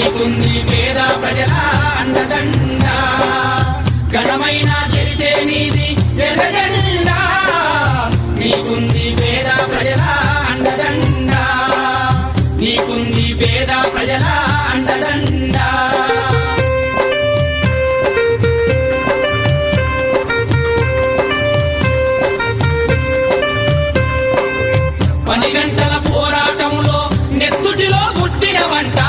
నీకుంది పేద ప్రజల అండదండ ఘనమైన చరితే నీది ఎర్ర జెండా నీకుంది పేద ప్రజల అండదండ నీకుంది పేద ప్రజల అండదండ పని గంటల పోరాటంలో నెత్తుటిలో పుట్టిన వంట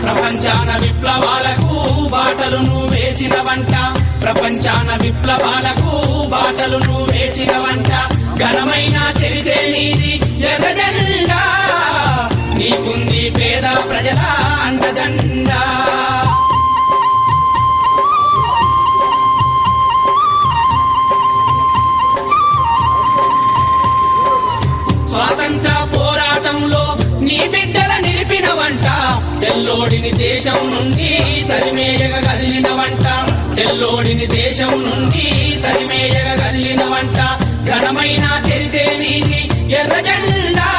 ప్రపంచాన విప్లవాలకు బాటలును వేసిన వంట ప్రపంచాన విప్లవాలకు బాటలును వేసిన వంట ఘనమైన చరితే నీది ఎర్ర జెండా నీకుంది పేద ప్రజల అండదండ స్వాతంత్ర పోరాటంలో నీ బిడ్డల నిలిపిన వంట తెల్లోడిని దేశం నుండి తరిమేయగ కదిలిన వంట తెల్లోడిని దేశం నుండి తరిమేయగ కదిలిన వంట ఘనమైన చరితే నీది ఎర్ర జెండా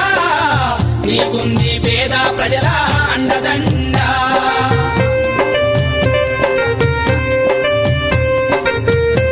నీకుంది పేద ప్రజల అండదండ